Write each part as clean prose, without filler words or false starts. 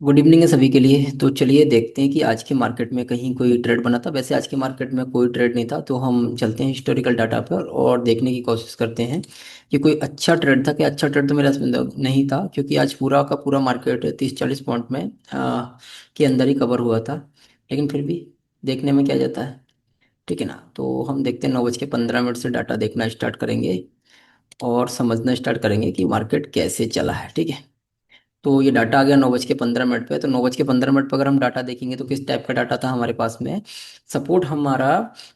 Good evening है सभी के लिए। तो चलिए देखते हैं कि आज की मार्केट में कहीं कोई ट्रेड बना था। वैसे आज की मार्केट में कोई ट्रेड नहीं था, तो हम चलते हैं हिस्टोरिकल डाटा पर और देखने की कोशिश करते हैं कि कोई अच्छा ट्रेड था। कि अच्छा ट्रेड तो मेरा समझ नहीं था, क्योंकि आज पूरा का पूरा मार्केट 30-40 पॉइंट में के अंदर ही कवर हुआ था। लेकिन फिर भी देखने में क्या जाता है, ठीक है ना। तो हम देखते हैं 9:15 से डाटा देखना स्टार्ट करेंगे और समझना स्टार्ट करेंगे कि मार्केट कैसे चला है, ठीक है। तो ये डाटा आ गया 9:15 पे। तो 9:15 पर अगर हम डाटा देखेंगे तो किस टाइप का डाटा था हमारे पास में। सपोर्ट हमारा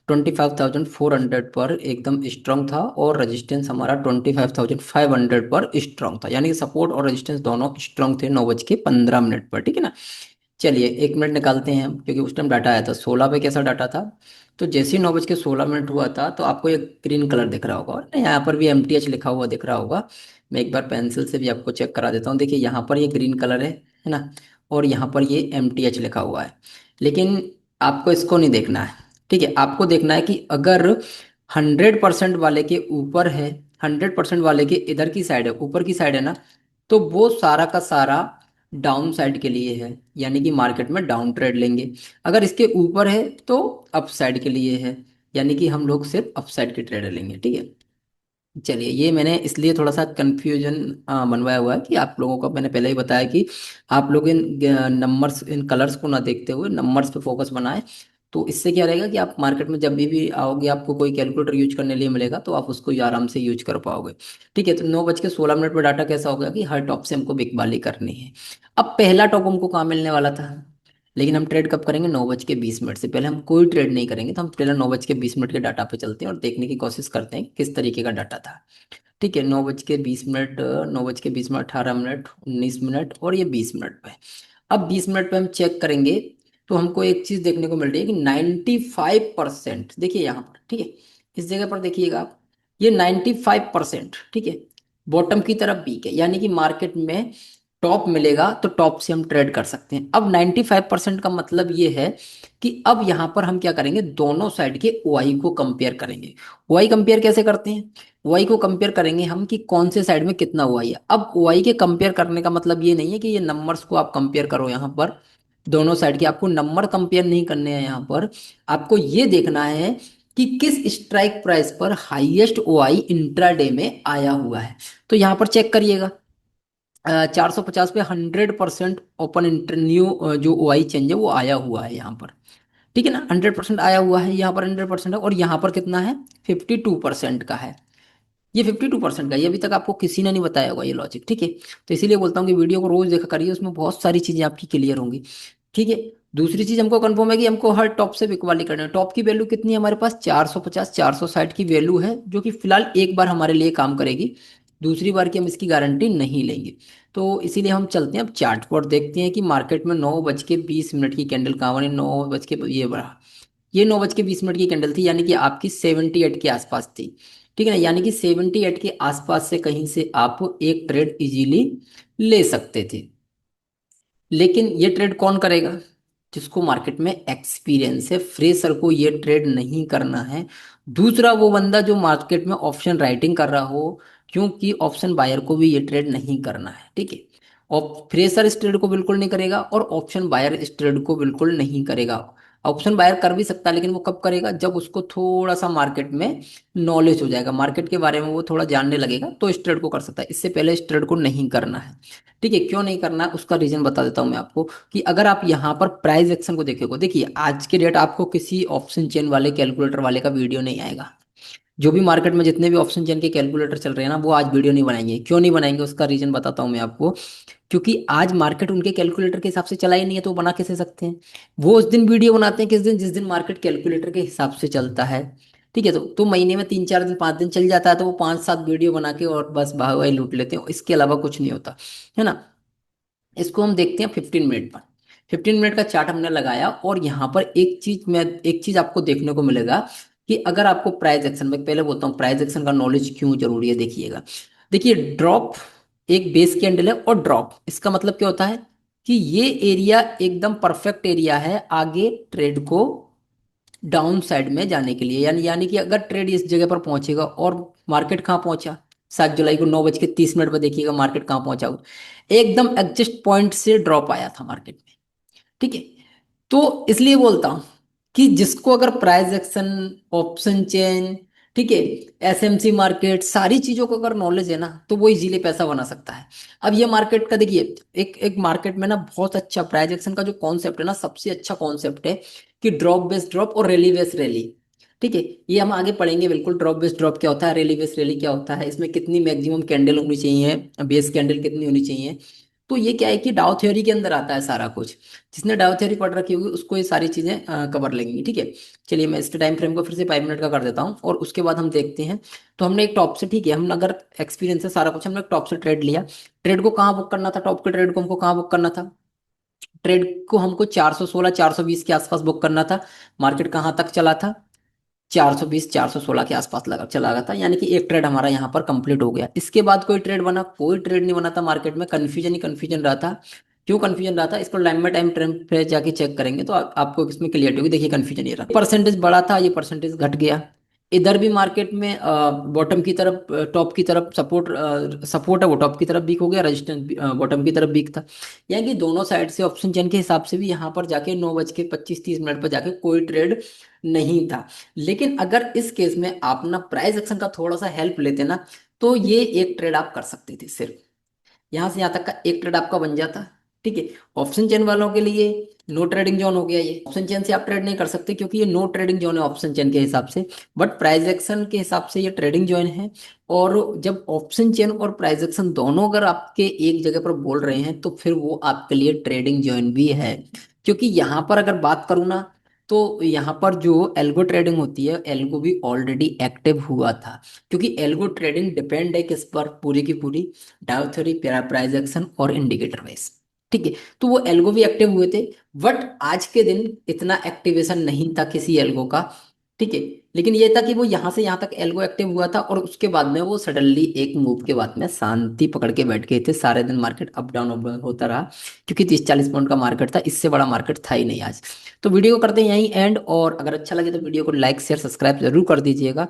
25,400 पर एकदम स्ट्रांग था और रेजिस्टेंस हमारा 25,500 पर स्ट्रांग था। यानी कि सपोर्ट और रेजिस्टेंस दोनों स्ट्रांग थे 9:15 पर, ठीक है ना। चलिए 1 मिनट निकालते हैं हम, क्योंकि उस टाइम डाटा आया था 16 पे। कैसा डाटा था? तो जैसे ही 9:16 हुआ था तो आपको एक ग्रीन कलर दिख रहा होगा और यहाँ पर भी MTH लिखा हुआ दिख रहा होगा। मैं एक बार पेंसिल से भी आपको चेक करा देता हूँ। देखिए यहाँ पर ये ग्रीन कलर है ना। और यहाँ पर ये MTH लिखा हुआ है। लेकिन आपको इसको नहीं देखना है, ठीक है। आपको देखना है कि अगर 100% वाले के ऊपर है, 100% वाले के इधर की साइड है, ऊपर की साइड है ना, तो वो सारा का सारा डाउन साइड के लिए है। यानी कि मार्केट में डाउन ट्रेड लेंगे। अगर इसके ऊपर है तो अप साइड के लिए है। यानी कि हम लोग सिर्फ अप साइड के ट्रेड लेंगे, ठीक है। चलिए ये मैंने इसलिए थोड़ा सा कंफ्यूजन बनवाया हुआ है कि आप लोगों को मैंने पहले ही बताया कि आप लोग इन नंबर्स, इन कलर्स को ना देखते हुए नंबर्स पे फोकस बनाएं। तो इससे क्या रहेगा कि आप मार्केट में जब भी आओगे, आपको कोई कैलकुलेटर यूज करने लिए मिलेगा तो आप उसको आराम से यूज कर पाओगे, ठीक है। तो 9:16 पर डाटा कैसा हो गया कि हर टॉप से हमको बिकवाली करनी है। अब पहला टॉप हमको कहाँ मिलने वाला था, लेकिन हम ट्रेड कब करेंगे? 9:20 से पहले हम कोई ट्रेड नहीं करेंगे। तो हम पहले 9:20 के डाटा पे चलते हैं और देखने की कोशिश करते हैं कि किस तरीके का डाटा था, ठीक है। 9:20, 9:20, 18 मिनट, 19 मिनट और ये 20 मिनट पे। अब 20 मिनट पे हम चेक करेंगे तो हमको एक चीज देखने को मिल रही है कि 95%, देखिए यहाँ पर, ठीक है। इस जगह पर देखिएगा आप, ये 95%, ठीक है, बॉटम की तरफ वीक है। यानी कि मार्केट में टॉप मिलेगा तो टॉप से हम ट्रेड कर सकते हैं। अब 95% का मतलब ये है कि अब यहाँ पर हम क्या करेंगे, दोनों साइड के OI को कंपेयर करेंगे। OI कंपेयर कैसे करते हैं? OI को कंपेयर करेंगे हम कि कौन से साइड में कितना OI है। अब OI के कंपेयर करने का मतलब ये नहीं है कि ये नंबर्स को आप कंपेयर करो यहाँ पर, दोनों साइड के आपको नंबर कंपेयर नहीं करने हैं यहाँ पर। आपको ये देखना है कि किस स्ट्राइक प्राइस पर हाईएस्ट OI इंट्राडे में आया हुआ है। तो यहाँ पर चेक करिएगा, 450 पे 100% ओपन इंटर न्यू जो OI चेंज है वो आया हुआ है यहाँ पर, ठीक है ना। 100% आया हुआ है, यहाँ पर 100% है और यहाँ पर कितना है, 52% का है। ये 52% का, ये अभी तक आपको किसी ने नहीं बताया होगा ये लॉजिक, ठीक है। तो इसीलिए बोलता हूँ कि वीडियो को रोज देखा करिए, उसमें बहुत सारी चीजें आपकी क्लियर होंगी, ठीक है। दूसरी चीज हमको कंफर्म है कि हमको हर टॉप से बिकवाली करना है। टॉप की वैल्यू कितनी है हमारे पास? 450, 460 की वैल्यू है, जो कि फिलहाल एक बार हमारे लिए काम करेगी, दूसरी बार की हम इसकी गारंटी नहीं लेंगे। तो इसीलिए हम चलते हैं अब चार्ट पर, देखते हैं कि मार्केट में 9:20 की कैंडल कहाँ बनी। 9 बज के ये बढ़ा, ये 9:20 की कैंडल थी, यानी कि आपकी 78 के आसपास थी, ठीक है ना। यानी कि 78 के आसपास से कहीं से आप एक ट्रेड इजीली ले सकते थे। लेकिन ये ट्रेड कौन करेगा? जिसको मार्केट में एक्सपीरियंस है। फ्रेशर को ये ट्रेड नहीं करना है। दूसरा वो बंदा जो मार्केट में ऑप्शन राइटिंग कर रहा हो, क्योंकि ऑप्शन बायर को भी ये ट्रेड नहीं करना है, ठीक है। और फ्रेशर इस ट्रेड को बिल्कुल नहीं करेगा और ऑप्शन बायर इस ट्रेड को बिल्कुल नहीं करेगा। ऑप्शन बायर कर भी सकता है, लेकिन वो कब करेगा? जब उसको थोड़ा सा मार्केट में नॉलेज हो जाएगा, मार्केट के बारे में वो थोड़ा जानने लगेगा, तो इस ट्रेड को कर सकता है। इससे पहले इस ट्रेड को नहीं करना है, ठीक है। क्यों नहीं करना है उसका रीजन बता देता हूं मैं आपको। कि अगर आप यहाँ पर प्राइस एक्शन को देखोगे, देखिए आज के डेट आपको किसी ऑप्शन चेन वाले कैलकुलेटर वाले का वीडियो नहीं आएगा। जो भी मार्केट में जितने भी ऑप्शन चेन के कैलकुलेटर चल रहे हैं ना, वो आज वीडियो नहीं बनाएंगे। क्यों नहीं बनाएंगे उसका रीजन बताता हूँ मैं आपको। क्योंकि आज मार्केट उनके कैलकुलेटर के हिसाब से चला ही नहीं है, तो वो बना कैसे सकते हैं? वो उस दिन वीडियो बनाते हैं किस दिन, जिस दिन मार्केट कैलकुलेटर के हिसाब से चलता है, ठीक है। तो महीने में 3-4 दिन, 5 दिन चल जाता है, तो वो 5-7 वीडियो बना के और बस भाई लूट लेते हैं, इसके अलावा कुछ नहीं होता, है ना। इसको हम देखते हैं 15 मिनट पर। 15 मिनट का चार्ट हमने लगाया और यहाँ पर एक चीज आपको देखने को मिलेगा कि अगर आपको प्राइस एक्शन, में पहले बोलता हूँ प्राइस एक्शन का नॉलेज क्यों जरूरी है, देखिएगा। देखिए ड्रॉप एक बेस कैंडल है और ड्रॉप इसका मतलब क्या होता है कि ये एरिया एकदम परफेक्ट एरिया है आगे ट्रेड को डाउन साइड में जाने के लिए। यानी कि अगर ट्रेड इस जगह पर पहुंचेगा और मार्केट कहाँ पहुंचा, 7 जुलाई को 9:30 पर देखिएगा मार्केट कहाँ पहुंचा हुआ, एकदम एडजस्ट पॉइंट से ड्रॉप आया था मार्केट में। ठीक है, तो इसलिए बोलता हूं कि जिसको अगर प्राइस एक्शन, ऑप्शन चेन, ठीक है, एसएमसी मार्केट, सारी चीजों को अगर नॉलेज है ना, तो वो इजीली पैसा बना सकता है। अब ये मार्केट का देखिए, एक एक मार्केट में ना बहुत अच्छा प्राइस एक्शन का जो कॉन्सेप्ट है ना, सबसे अच्छा कॉन्सेप्ट है कि ड्रॉप बेस्ड ड्रॉप और रैली बेस्ड रैली। ठीक है, ये हम आगे पढ़ेंगे बिल्कुल, ड्रॉप बेस्ड ड्रॉप क्या होता है, रैली बेस्ड रैली क्या होता है, इसमें कितनी मैक्सिमम कैंडल होनी चाहिए, बेस कैंडल कितनी होनी चाहिए। तो ये क्या है कि डाउ थ्योरी के अंदर आता है सारा कुछ। जिसने डाउ थ्योरी पढ़ रखी होगी उसको ये सारी चीजें कवर लेंगी। ठीक है, चलिए मैं इसके टाइम फ्रेम को फिर से 5 मिनट का कर देता हूँ और उसके बाद हम देखते हैं। तो हमने एक टॉप से, ठीक है, हम अगर एक्सपीरियंस है सारा कुछ, हमने एक टॉप से ट्रेड लिया। ट्रेड को कहाँ बुक करना था, टॉप के ट्रेड को हमको कहाँ बुक करना था, ट्रेड को हमको 416 420 के आसपास बुक करना था। मार्केट कहाँ तक चला था, 420 416 के आसपास लगा चला गया था, यानी कि एक ट्रेड हमारा यहाँ पर कंप्लीट हो गया। इसके बाद कोई ट्रेड बना, कोई ट्रेड नहीं बना था मार्केट में, कंफ्यूजन ही कंफ्यूजन रहा था। क्यों कंफ्यूजन रहा था, इसको टाइम बाय टाइम ट्रेंड पे जाके चेक करेंगे तो आपको इसमें क्लियरिटी होगी। देखिए कंफ्यूजन ये रहा, परसेंटेज बढ़ा था, ये परसेंटेज घट गया। इधर भी मार्केट में बॉटम की तरफ, टॉप की तरफ सपोर्ट, सपोर्ट है वो टॉप की तरफ वीक हो गया, रेजिस्टेंस बॉटम की तरफ वीक था। यानी कि दोनों साइड से ऑप्शन चेन के हिसाब से भी यहाँ पर जाके 9:25 30 पर जाके कोई ट्रेड नहीं था। लेकिन अगर इस केस में आप ना प्राइस एक्शन का थोड़ा सा हेल्प लेते ना, तो ये एक ट्रेड आप कर सकते थे सिर्फ, यहाँ से यहाँ तक का एक ट्रेड आपका बन जाता। ठीक है, ऑप्शन चेन वालों के लिए नो ट्रेडिंग जोन हो गया, ये ऑप्शन चेन से आप ट्रेड नहीं कर सकते क्योंकि ये नो ट्रेडिंग जोन है ऑप्शन चेन के हिसाब से, बट प्राइस एक्शन के हिसाब से ये ट्रेडिंग जोन है। और जब ऑप्शन चेन और प्राइस एक्शन दोनों अगर आपके एक जगह पर बोल रहे हैं तो फिर वो आपके लिए ट्रेडिंग जोन भी है। क्योंकि यहाँ पर अगर बात करूँ ना, तो यहाँ पर जो एल्गो ट्रेडिंग होती है, एल्गो भी ऑलरेडी एक्टिव हुआ था। क्योंकि एल्गो ट्रेडिंग डिपेंड है किस पर, पूरी की पूरी डाउ थ्योरी, प्राइस एक्शन और इंडिकेटर बेस। ठीक है, तो वो एल्गो भी एक्टिव हुए थे, बट आज के दिन इतना एक्टिवेशन नहीं था किसी एल्गो का। ठीक है, लेकिन ये था कि वो यहाँ से यहाँ तक एल्गो एक्टिव हुआ था और उसके बाद में वो सडनली एक मूव के बाद में शांति पकड़ के बैठ गए थे। सारे दिन मार्केट अप डाउन होता रहा, क्योंकि 30 40 पॉइंट का मार्केट था, इससे बड़ा मार्केट था ही नहीं आज। तो वीडियो को करते हैं यहीं एंड, और अगर अच्छा लगे तो वीडियो को लाइक शेयर सब्सक्राइब जरूर कर दीजिएगा।